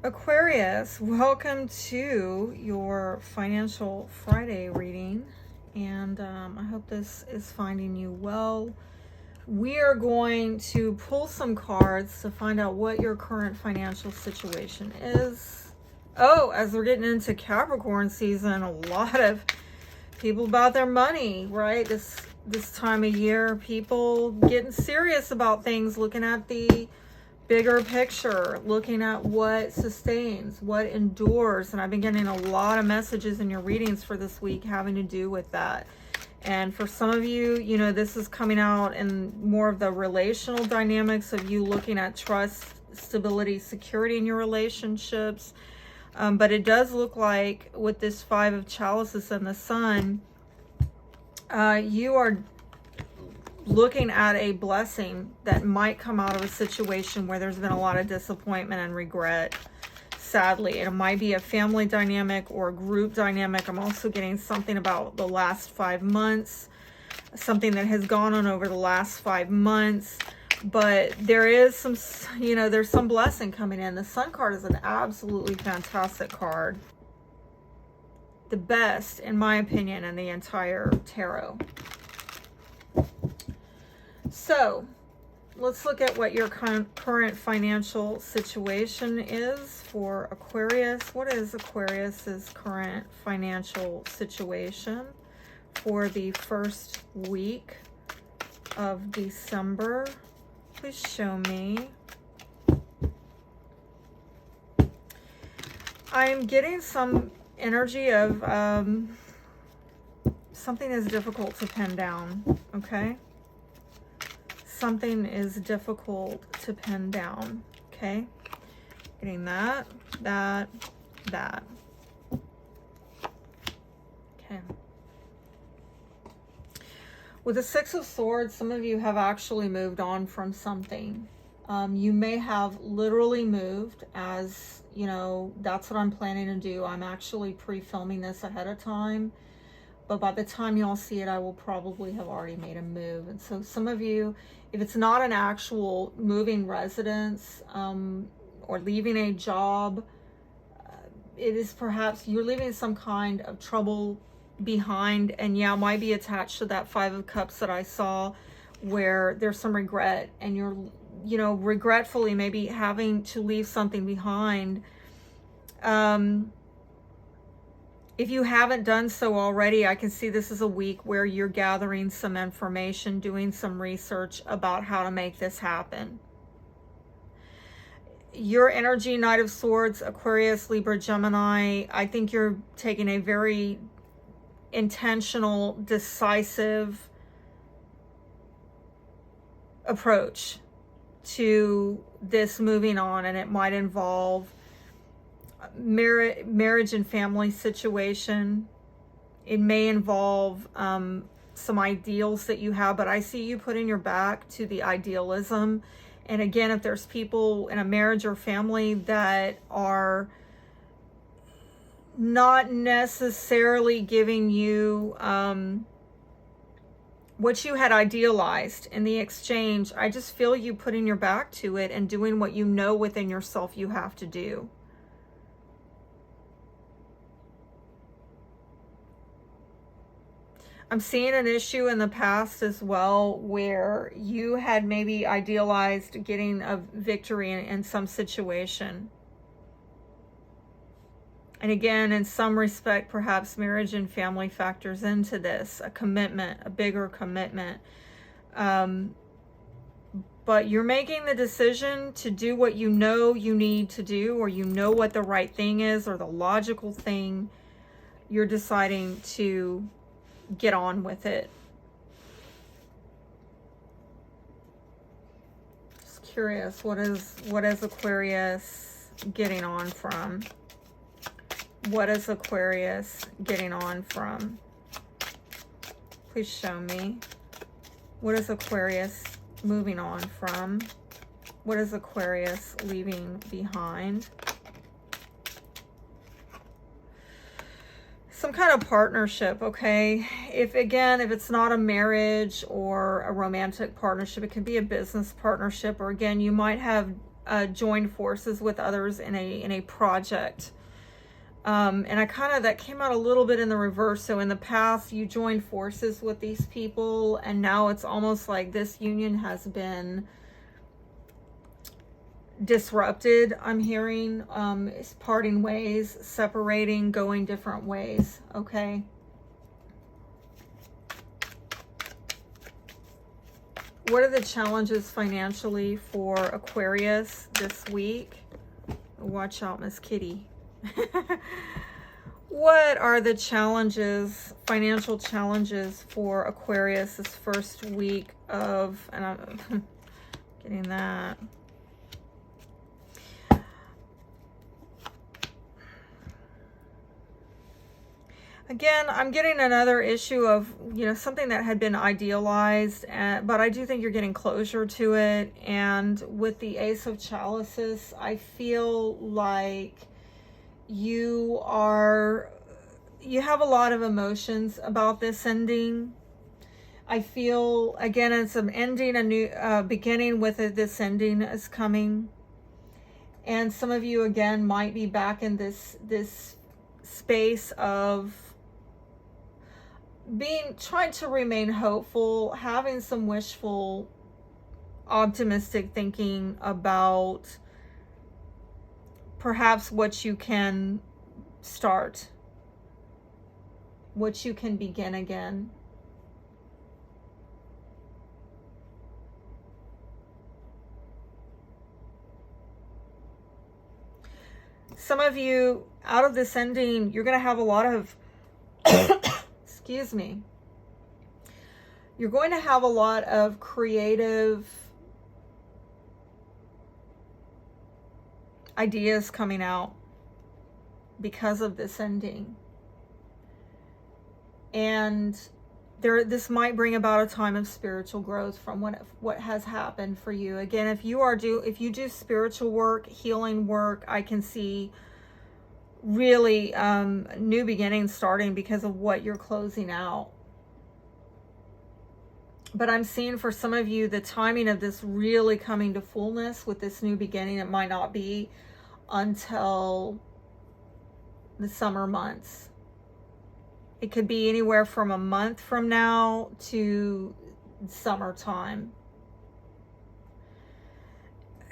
Aquarius, welcome to your Financial Friday reading, and I hope this is finding you well. We are going to pull some cards to find out what your current financial situation is. Oh, as we're getting into Capricorn season, a lot of people about their money, right? This time of year, people getting serious about things, looking at the bigger picture, looking at what sustains, what endures. And I've been getting a lot of messages in your readings for this week having to do with that. And for some of you, you know, this is coming out in more of the relational dynamics of you looking at trust, stability, security in your relationships. But it does look like with this Five of Chalices and the Sun, you are looking at a blessing that might come out of a situation where there's been a lot of disappointment and regret, sadly. It might be a family dynamic or a group dynamic. I'm also getting something about the last 5 months, something that has gone on over the last 5 months. But there is some, you know, there's some blessing coming in. The Sun card is an absolutely fantastic card. The best, in my opinion, in the entire tarot. So let's look at what your current financial situation is for Aquarius. What is Aquarius's current financial situation for the first week of December? Please show me. I'm getting some energy of something is difficult to pin down, okay? Something is difficult to pin down, okay? Getting that. Okay. With the Six of Swords, some of you have actually moved on from something. You may have literally moved, as, you know, that's what I'm planning to do. I'm actually pre-filming this ahead of time. But by the time y'all see it, I will probably have already made a move. And so some of you, if it's not an actual moving residence or leaving a job, it is perhaps you're leaving some kind of trouble behind. And yeah, it might be attached to that Five of Cups that I saw, where there's some regret and you're, you know, regretfully maybe having to leave something behind. If you haven't done so already, I can see this is a week where you're gathering some information, doing some research about how to make this happen. Your energy, Knight of Swords, Aquarius, Libra, Gemini, I think you're taking a very intentional, decisive approach to this moving on, and it might involve marriage and family situation. It may involve some ideals that you have, but I see you putting your back to the idealism. And again, if there's people in a marriage or family that are not necessarily giving you what you had idealized in the exchange, I just feel you putting your back to it and doing what you know within yourself you have to do. I'm seeing an issue in the past as well where you had maybe idealized getting a victory in some situation. And again, in some respect, perhaps marriage and family factors into this, a commitment, a bigger commitment. But you're making the decision to do what you know you need to do, or you know what the right thing is, or the logical thing. You're deciding to get on with it. Just curious, what is Aquarius getting on from? What is Aquarius getting on from? Please show me. What is Aquarius moving on from? What is Aquarius leaving behind? Some kind of partnership, okay? If it's not a marriage or a romantic partnership, it could be a business partnership, or again, you might have joined forces with others in a project. And that came out a little bit in the reverse. So in the past, you joined forces with these people, and now it's almost like this union has been disrupted. I'm hearing it's parting ways, separating, going different ways. Okay. What are the challenges financially for Aquarius this week? Watch out, Miss Kitty. What are the challenges, financial challenges for Aquarius this first week of, and I'm getting that. Again, I'm getting another issue of, something that had been idealized, but I do think you're getting closure to it. And with the Ace of Chalices, I feel like you have a lot of emotions about this ending. I feel, again, it's an ending, a new beginning with it. This ending is coming. And some of you, again, might be back in this space of trying to remain hopeful, having some wishful, optimistic thinking about perhaps what you can start, what you can begin again. Some of you, out of this ending, you're going to have a lot of excuse me. You're going to have a lot of creative ideas coming out because of this ending. And this might bring about a time of spiritual growth from what has happened for you. Again, if you do spiritual work, healing work, I can see really new beginnings starting because of what you're closing out. But I'm seeing for some of you, the timing of this really coming to fullness with this new beginning, it might not be until the summer months. It could be anywhere from a month from now to summertime.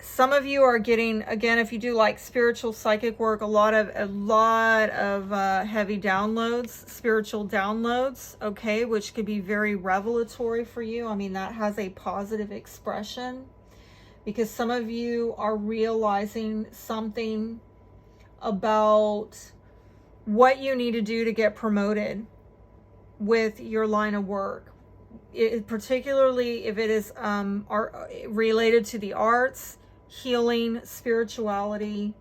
Some of you are getting, again, if you do like spiritual psychic work, a lot of heavy downloads, spiritual downloads, okay, which could be very revelatory for you. I mean, that has a positive expression because some of you are realizing something about what you need to do to get promoted with your line of work. Particularly if it is related to the arts, healing, spirituality.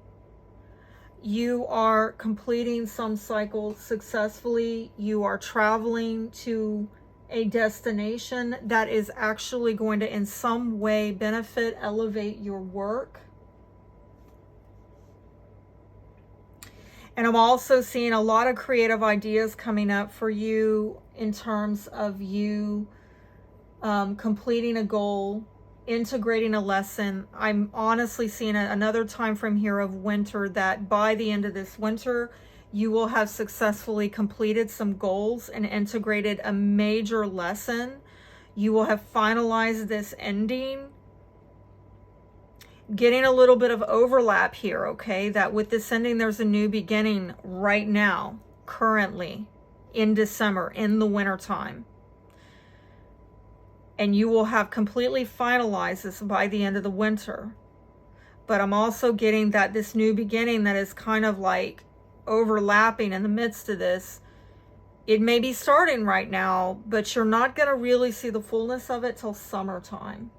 You are completing some cycle successfully. You are traveling to a destination that is actually going to in some way benefit, elevate your work. And I'm also seeing a lot of creative ideas coming up for you in terms of you completing a goal, integrating a lesson. I'm honestly seeing another time frame here of winter, that by the end of this winter, you will have successfully completed some goals and integrated a major lesson. You will have finalized this ending. Getting a little bit of overlap here, okay? That with this ending, there's a new beginning right now, currently, in December, in the wintertime. And you will have completely finalized this by the end of the winter. But I'm also getting that this new beginning that is kind of like overlapping in the midst of this, it may be starting right now, but you're not going to really see the fullness of it till summertime.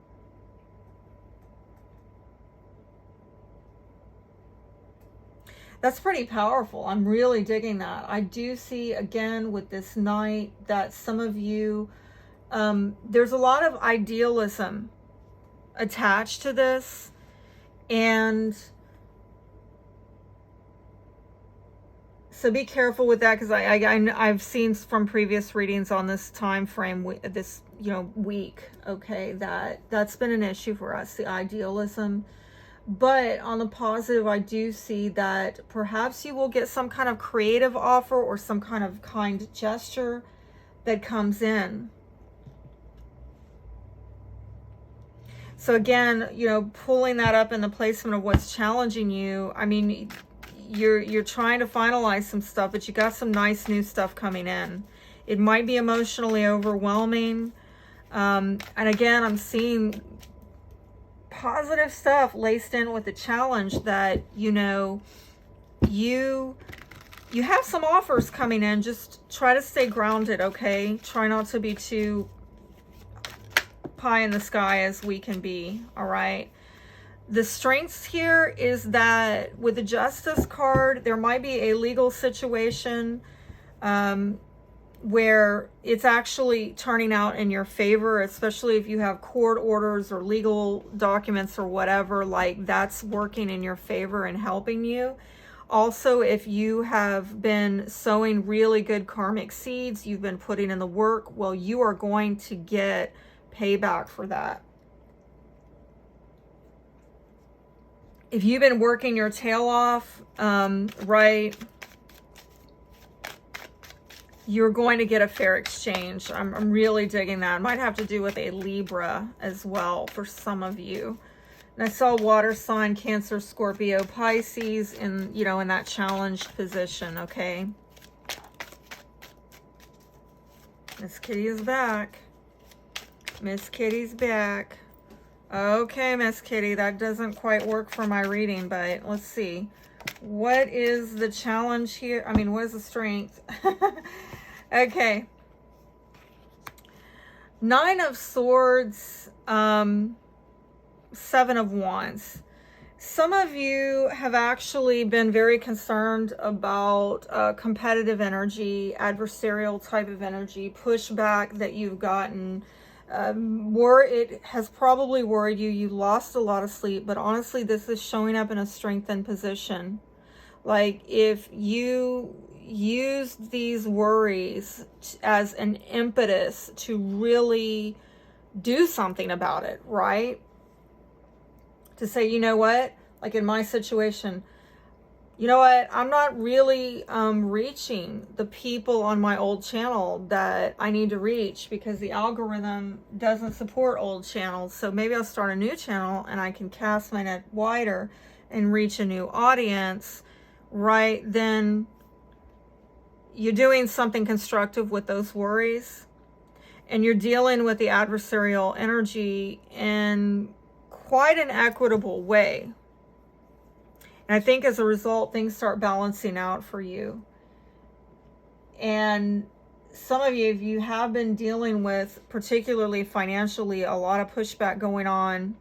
That's pretty powerful. I'm really digging that. I do see, again, with this night, that some of you, there's a lot of idealism attached to this. And so be careful with that, because I've seen from previous readings on this time frame, this week, okay, that's been an issue for us, the idealism. But on the positive, I do see that perhaps you will get some kind of creative offer or some kind of kind gesture that comes in. So again, you know, pulling that up in the placement of what's challenging you, I mean, you're trying to finalize some stuff, but you got some nice new stuff coming in. It might be emotionally overwhelming. And again, I'm seeing positive stuff laced in with the challenge that, you know, you have some offers coming in. Just try to stay grounded, okay? Try not to be too pie in the sky as we can be, all right? The strengths here is that with the Justice card, there might be a legal situation where it's actually turning out in your favor, especially if you have court orders or legal documents or whatever, like that's working in your favor and helping you. Also, if you have been sowing really good karmic seeds, you've been putting in the work, well, you are going to get payback for that. If you've been working your tail off, right, you're going to get a fair exchange. I'm really digging that. It might have to do with a Libra as well for some of you. And I saw water sign, Cancer, Scorpio, Pisces in, you know, in that challenged position, okay? Miss Kitty is back. Miss Kitty's back. Okay, Miss Kitty, that doesn't quite work for my reading, but let's see. What is the challenge here? I mean, what is the strength? Okay. 9 of Swords, 7 of Wands. Some of you have actually been very concerned about competitive energy, adversarial type of energy, pushback that you've gotten. It has probably worried you. You lost a lot of sleep, but honestly, this is showing up in a strengthened position. Like if you use these worries as an impetus to really do something about it, right? To say, you know what, like in my situation, you know what, I'm not really reaching the people on my old channel that I need to reach because the algorithm doesn't support old channels. So maybe I'll start a new channel and I can cast my net wider and reach a new audience, right? Then you're doing something constructive with those worries and you're dealing with the adversarial energy in quite an equitable way. And I think as a result, things start balancing out for you. And some of you, if you have been dealing with, particularly financially, a lot of pushback going on.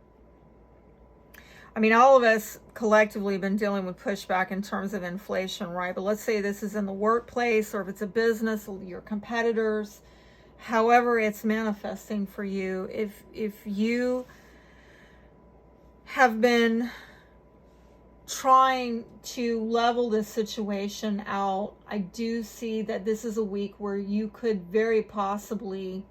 I mean, all of us collectively have been dealing with pushback in terms of inflation, right? But let's say this is in the workplace or if it's a business, your competitors, however it's manifesting for you. If you have been trying to level this situation out, I do see that this is a week where you could very possibly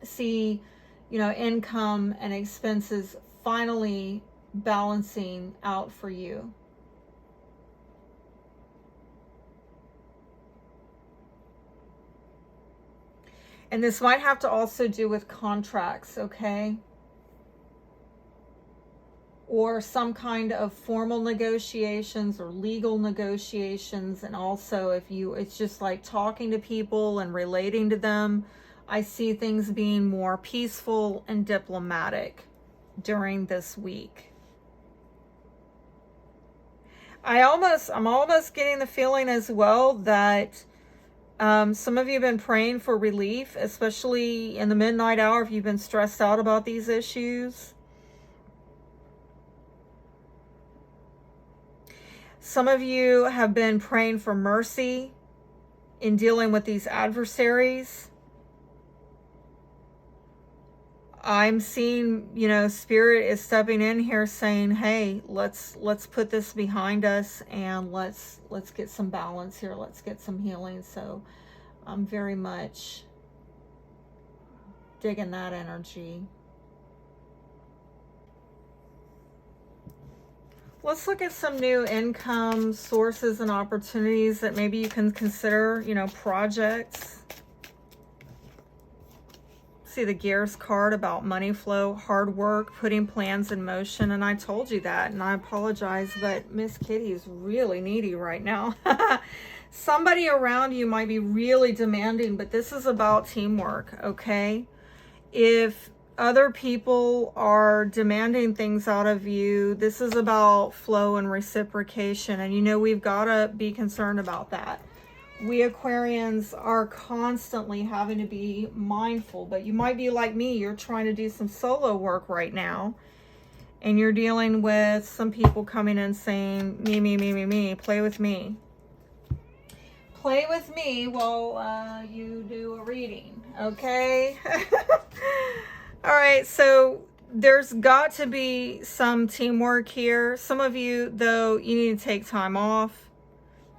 see, you know, income and expenses finally balancing out for you. And this might have to also do with contracts, okay? Or some kind of formal negotiations or legal negotiations. And also it's just like talking to people and relating to them. I see things being more peaceful and diplomatic during this week. I'm almost getting the feeling as well that some of you have been praying for relief, especially in the midnight hour if you've been stressed out about these issues. Some of you have been praying for mercy in dealing with these adversaries. I'm seeing, you know, Spirit is stepping in here saying, hey, let's put this behind us and let's get some balance here. Let's get some healing. So I'm very much digging that energy. Let's look at some new income sources and opportunities that maybe you can consider, you know, projects. See the Gears card about money flow, hard work, putting plans in motion. And I told you that, and I apologize, but Miss Kitty is really needy right now. Somebody around you might be really demanding, but this is about teamwork, okay? If other people are demanding things out of you, this is about flow and reciprocation. And you know, we've got to be concerned about that. We Aquarians are constantly having to be mindful, but you might be like me. You're trying to do some solo work right now, and you're dealing with some people coming in saying, me, play with me. Play with me while you do a reading, okay? All right, so there's got to be some teamwork here. Some of you, though, you need to take time off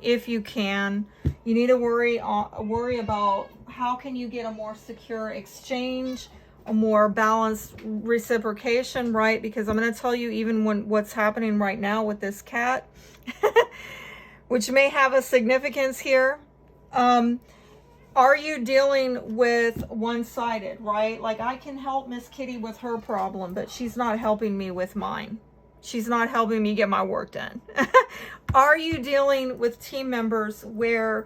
if you can. You need to worry about how can you get a more secure exchange, a more balanced reciprocation, right? Because I'm going to tell you, even what's happening right now with this cat, which may have a significance here. Are you dealing with one-sided, right? Like, I can help Miss Kitty with her problem, but she's not helping me with mine. She's not helping me get my work done. Are you dealing with team members where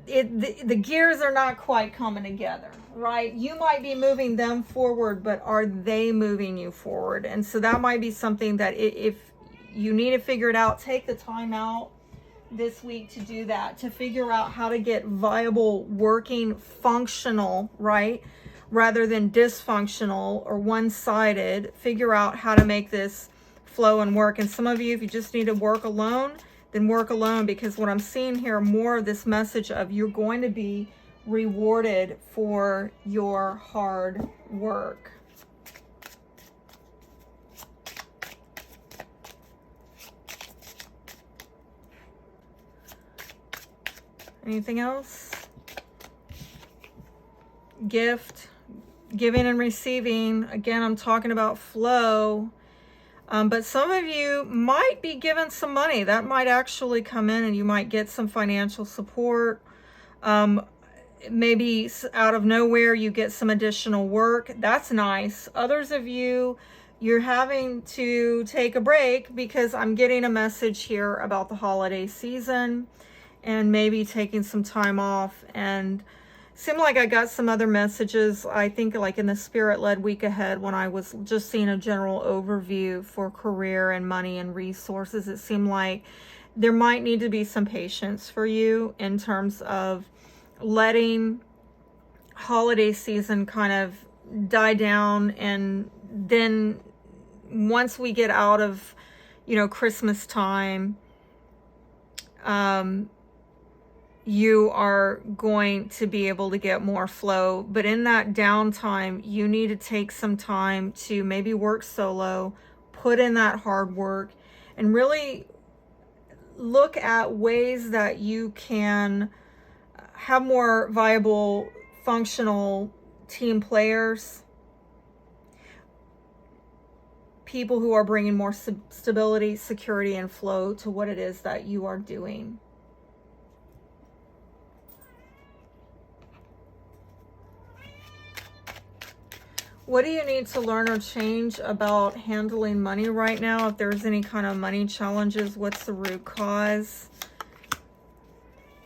the gears are not quite coming together, right? You might be moving them forward, but are they moving you forward? And so that might be something that if you need to figure it out, take the time out this week to do that, to figure out how to get viable, working, functional, right? Rather than dysfunctional or one-sided, figure out how to make this flow and work. And some of you, if you just need to work alone, then work alone, because what I'm seeing here, more of this message of you're going to be rewarded for your hard work. Anything else? Gift, giving and receiving. Again, I'm talking about flow. But some of you might be given some money. That might actually come in and you might get some financial support. Maybe out of nowhere you get some additional work. That's nice. Others of you, you're having to take a break because I'm getting a message here about the holiday season and maybe taking some time off. And seemed like I got some other messages, I think, like in the spirit-led week ahead, when I was just seeing a general overview for career and money and resources. It seemed like there might need to be some patience for you in terms of letting holiday season kind of die down. And then once we get out of, you know, Christmas time, you are going to be able to get more flow. But in that downtime, you need to take some time to maybe work solo, put in that hard work, and really look at ways that you can have more viable, functional team players, people who are bringing more stability, security, and flow to what it is that you are doing. What do you need to learn or change about handling money right now? If there's any kind of money challenges, what's the root cause?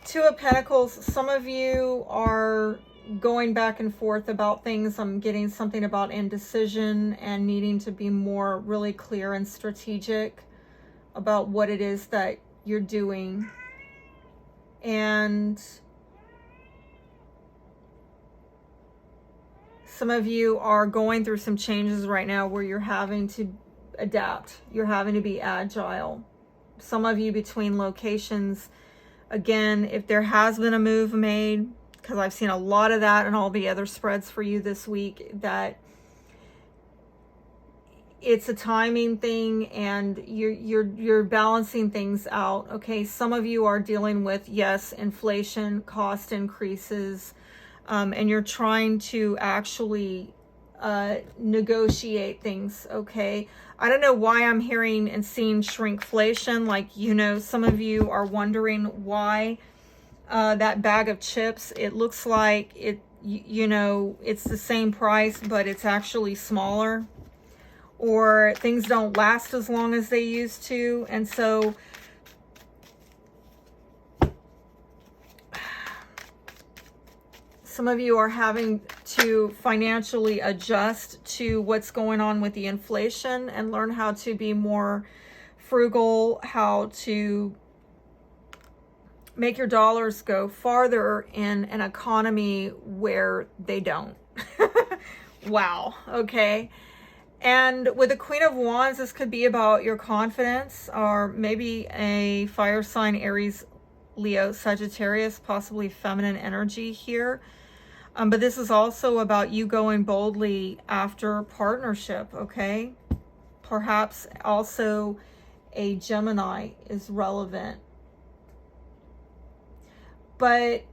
Two of Pentacles, some of you are going back and forth about things. I'm getting something about indecision and needing to be more really clear and strategic about what it is that you're doing. And some of you are going through some changes right now where you're having to adapt. You're having to be agile. Some of you between locations. Again, if there has been a move made, because I've seen a lot of that and all the other spreads for you this week, that it's a timing thing and you're balancing things out. Okay, some of you are dealing with, yes, inflation, cost increases, and you're trying to actually negotiate things, okay? I don't know why I'm hearing and seeing shrinkflation. Like, you know, some of you are wondering why that bag of chips, it looks like it, you know, it's the same price, but it's actually smaller, or things don't last as long as they used to. And so some of you are having to financially adjust to what's going on with the inflation and learn how to be more frugal, how to make your dollars go farther in an economy where they don't. Wow, okay. And with the Queen of Wands, this could be about your confidence, or maybe a fire sign, Aries, Leo, Sagittarius, possibly feminine energy here. But this is also about you going boldly after partnership, okay? Perhaps also a Gemini is relevant. But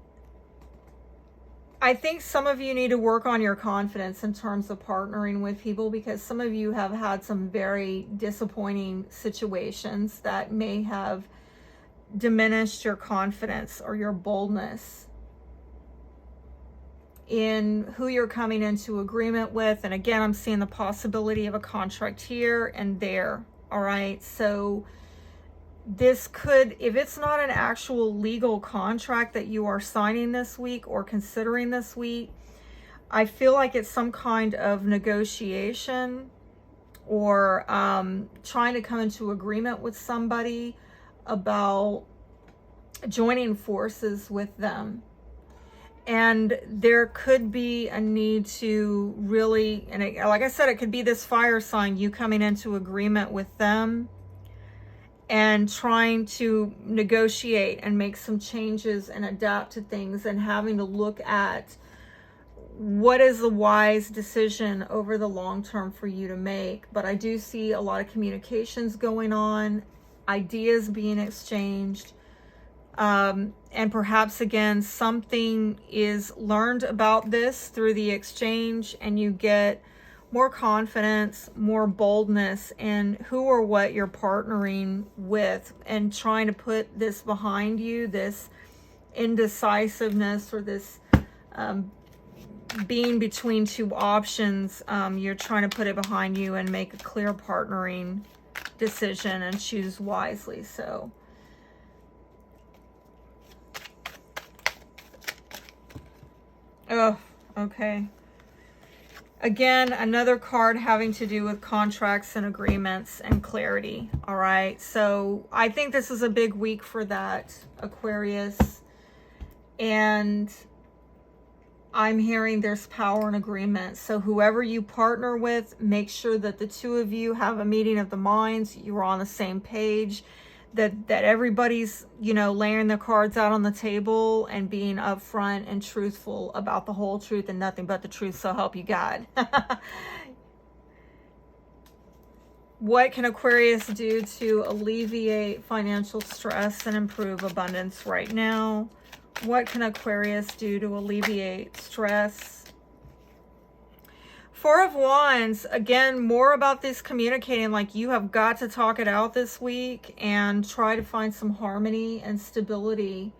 I think some of you need to work on your confidence in terms of partnering with people, because some of you have had some very disappointing situations that may have diminished your confidence or your boldness in who you're coming into agreement with. And again, I'm seeing the possibility of a contract here and there. All right. So this could, if it's not an actual legal contract that you are signing this week or considering this week, I feel like it's some kind of negotiation or trying to come into agreement with somebody about joining forces with them. And there could be a need to really, and like I said, it could be this fire sign, you coming into agreement with them and trying to negotiate and make some changes and adapt to things, and having to look at what is the wise decision over the long term for you to make. But I do see a lot of communications going on, ideas being exchanged. And perhaps again, something is learned about this through the exchange, and you get more confidence, more boldness in who or what you're partnering with, and trying to put this behind you, this indecisiveness or this being between two options. You're trying to put it behind you and make a clear partnering decision and choose wisely. So oh, okay. Again, another card having to do with contracts and agreements and clarity. All right. So I think this is a big week for that, Aquarius. And I'm hearing there's power in agreement. So whoever you partner with, make sure that the two of you have a meeting of the minds. You're on the same page. That everybody's, you know, laying their cards out on the table and being upfront and truthful about the whole truth and nothing but the truth, so help you God. What can Aquarius do to alleviate financial stress and improve abundance right now? What can Aquarius do to alleviate stress? Four of Wands, again, more about this communicating, like you have got to talk it out this week and try to find some harmony and stability.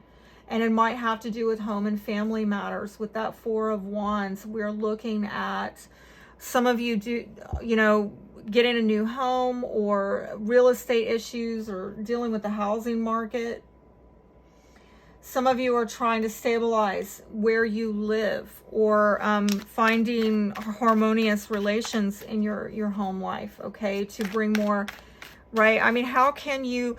And it might have to do with home and family matters. With that Four of Wands, we're looking at some of you do, you know, getting a new home or real estate issues or dealing with the housing market. Some of you are trying to stabilize where you live, or finding harmonious relations in your home life, okay, to bring more, right? I mean, how can you,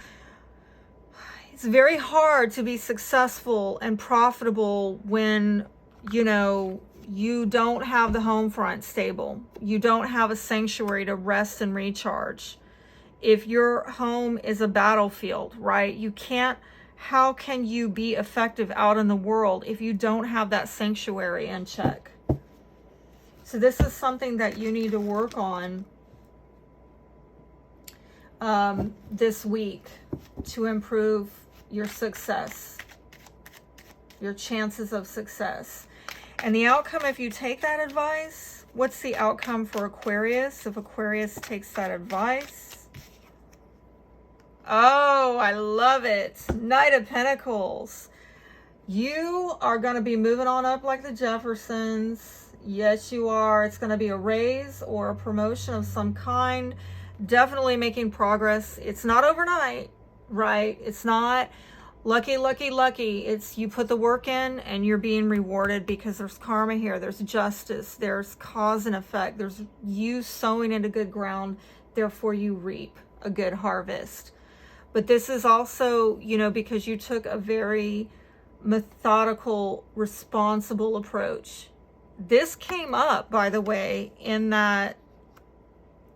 it's very hard to be successful and profitable when, you know, you don't have the home front stable. You don't have a sanctuary to rest and recharge. If your home is a battlefield, right, you can't, how can you be effective out in the world if you don't have that sanctuary in check? So this is something that you need to work on this week to improve your success, your chances of success. And the outcome, if you take that advice, What's the outcome for Aquarius if Aquarius takes that advice? Oh, I love it. Knight of Pentacles. You are going to be moving on up like the Jeffersons. Yes, you are. It's going to be a raise or a promotion of some kind. Definitely making progress. It's not overnight, right? It's not lucky, lucky, lucky. It's you put the work in and you're being rewarded because there's karma here. There's justice. There's cause and effect. There's you sowing into good ground. Therefore, you reap a good harvest. But this is also, you know, because you took a very methodical, responsible approach. This came up, by the way, in that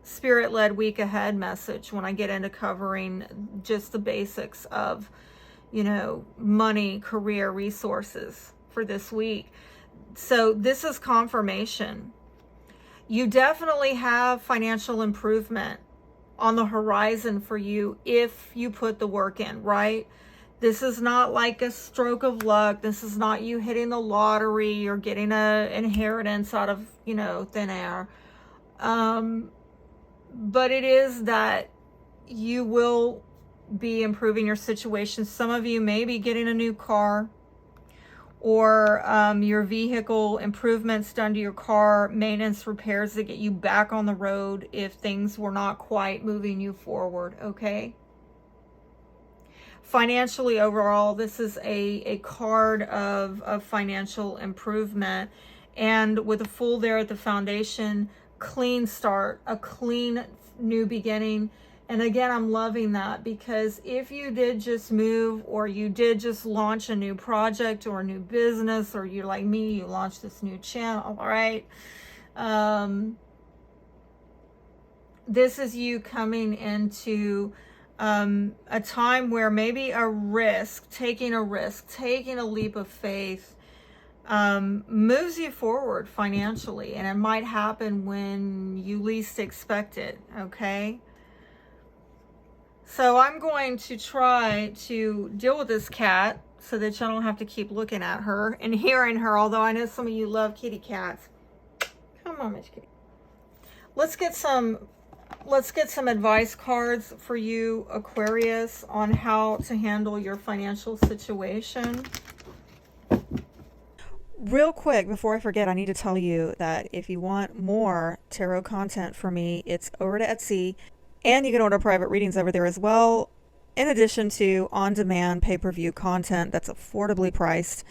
Spirit-led week ahead message when I get into covering just the basics of, you know, money, career, resources for this week. So this is confirmation. You definitely have financial improvement on the horizon for you if you put the work in, right? This is not like a stroke of luck. This is not you hitting the lottery or getting an inheritance out of, you know, thin air. But it is that you will be improving your situation. Some of you may be getting a new car or your vehicle improvements done to your car, maintenance repairs that get you back on the road if things were not quite moving you forward, okay? Financially, overall, this is a card of financial improvement. And with a Fool there at the foundation, clean start, a clean new beginning. And again, I'm loving that because if you did just move or you did just launch a new project or a new business, or you're like me, you launched this new channel, all right? This is you coming into a time where maybe taking a leap of faith moves you forward financially, and it might happen when you least expect it, okay? So I'm going to try to deal with this cat so that y'all don't have to keep looking at her and hearing her, although I know some of you love kitty cats. Come on, Miss Kitty. Let's get some advice cards for you, Aquarius, on how to handle your financial situation. Real quick, before I forget, I need to tell you that if you want more tarot content from me, it's over to Etsy, and you can order private readings over there as well, in addition to on-demand pay-per-view content that's affordably priced.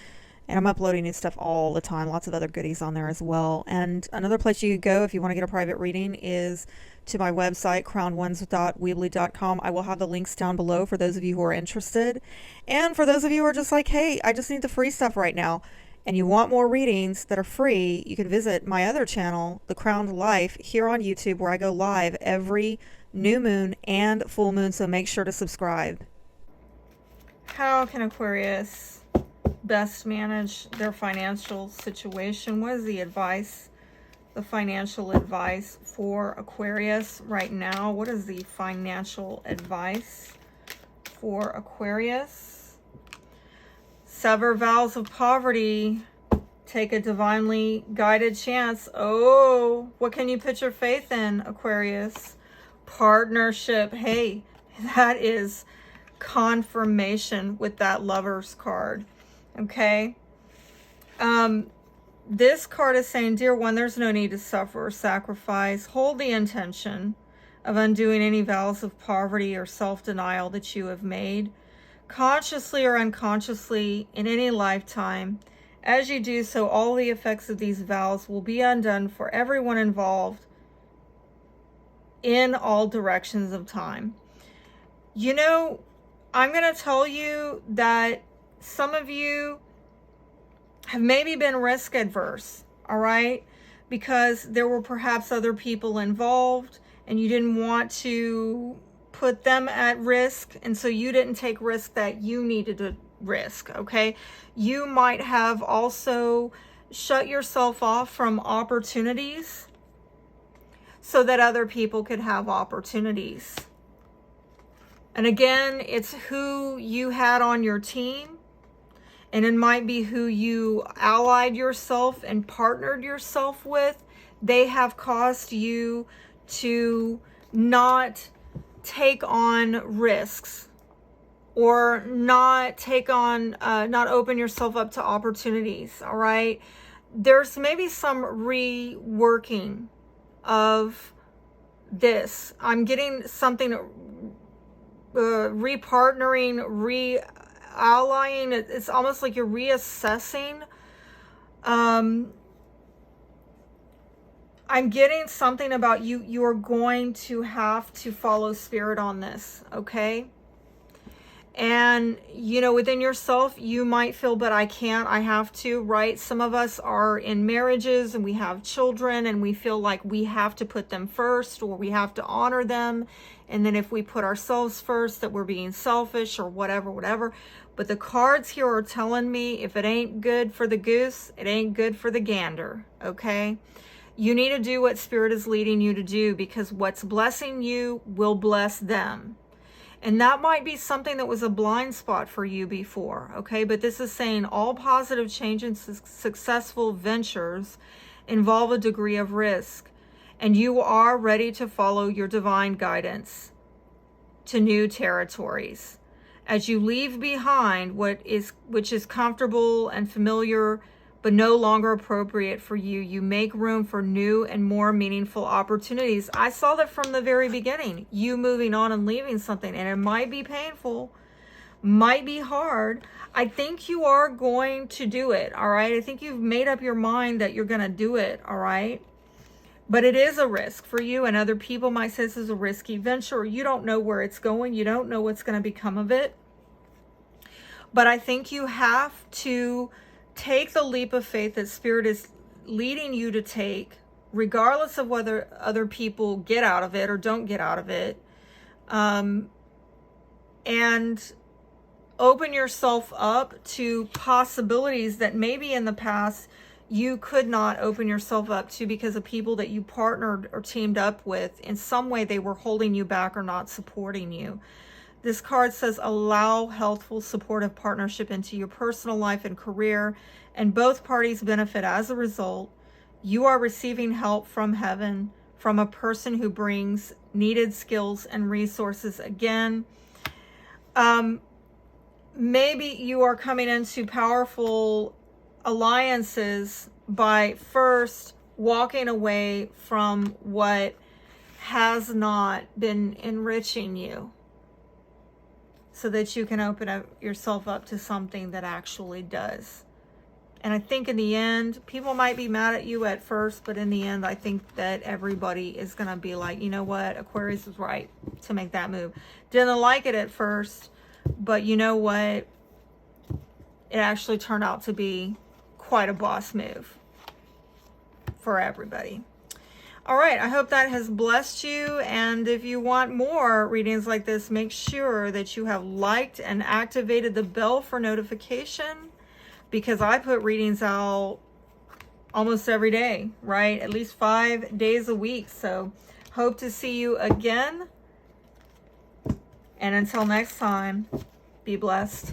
And I'm uploading new stuff all the time, lots of other goodies on there as well. And another place you could go if you want to get a private reading is to my website, crownones.weebly.com. I will have the links down below for those of you who are interested. And for those of you who are just like, hey, I just need the free stuff right now, and you want more readings that are free, you can visit my other channel, The Crowned Life, here on YouTube, where I go live every new moon and full moon, so make sure to subscribe. How can Aquarius best manage their financial situation? What is the advice, the financial advice for Aquarius right now? What is the financial advice for Aquarius? Sever vows of poverty. Take a divinely guided chance. Oh, what can you put your faith in, Aquarius? Partnership. Hey, that is confirmation with that Lover's card. Okay. This card is saying, dear one, there's no need to suffer or sacrifice. Hold the intention of undoing any vows of poverty or self-denial that you have made, consciously or unconsciously, in any lifetime. As you do so, all the effects of these vows will be undone for everyone involved in all directions of time. You know, I'm going to tell you that some of you have maybe been risk adverse, all right? Because there were perhaps other people involved and you didn't want to put them at risk, and so you didn't take risk that you needed to risk, okay? You might have also shut yourself off from opportunities so that other people could have opportunities. And again, it's who you had on your team, and it might be who you allied yourself and partnered yourself with they have caused you to not take on risks, or not open yourself up to opportunities. All right. There's maybe some reworking of this. I'm getting something, repartnering, reallying. It's almost like you're reassessing. I'm getting something about you are going to have to follow spirit on this, okay? And, you know, within yourself, you might feel, but I can't, I have to, right? Some of us are in marriages and we have children and we feel like we have to put them first, or we have to honor them. And then if we put ourselves first, that we're being selfish or whatever. But the cards here are telling me, if it ain't good for the goose, it ain't good for the gander, okay? You need to do what spirit is leading you to do, because what's blessing you will bless them. And that might be something that was a blind spot for you before, okay? But this is saying all positive change and successful ventures involve a degree of risk. And you are ready to follow your divine guidance to new territories. As you leave behind which is comfortable and familiar, but no longer appropriate for you, you make room for new and more meaningful opportunities. I saw that from the very beginning, you moving on and leaving something, and it might be painful, might be hard. I think you are going to do it, all right? I think you've made up your mind that you're going to do it, all right? But it is a risk for you, and other people might say this is a risky venture. You don't know where it's going. You don't know what's going to become of it. But I think you have to take the leap of faith that spirit is leading you to take, regardless of whether other people get out of it or don't get out of it. And open yourself up to possibilities that maybe in the past you could not open yourself up to, because of people that you partnered or teamed up with. In some way, they were holding you back or not supporting you. This card says, allow healthful, supportive partnership into your personal life and career, and both parties benefit as a result. You are receiving help from heaven, from a person who brings needed skills and resources. Again, maybe you are coming into powerful alliances by first walking away from what has not been enriching you, so that you can open up yourself up to something that actually does. And I think in the end, people might be mad at you at first, but in the end, I think that everybody is going to be like, you know what, Aquarius was right to make that move. Didn't like it at first, but you know what? It actually turned out to be quite a boss move for everybody. All right, I hope that has blessed you. And if you want more readings like this, make sure that you have liked and activated the bell for notification, because I put readings out almost every day, right? At least 5 days a week. So hope to see you again. And until next time, be blessed.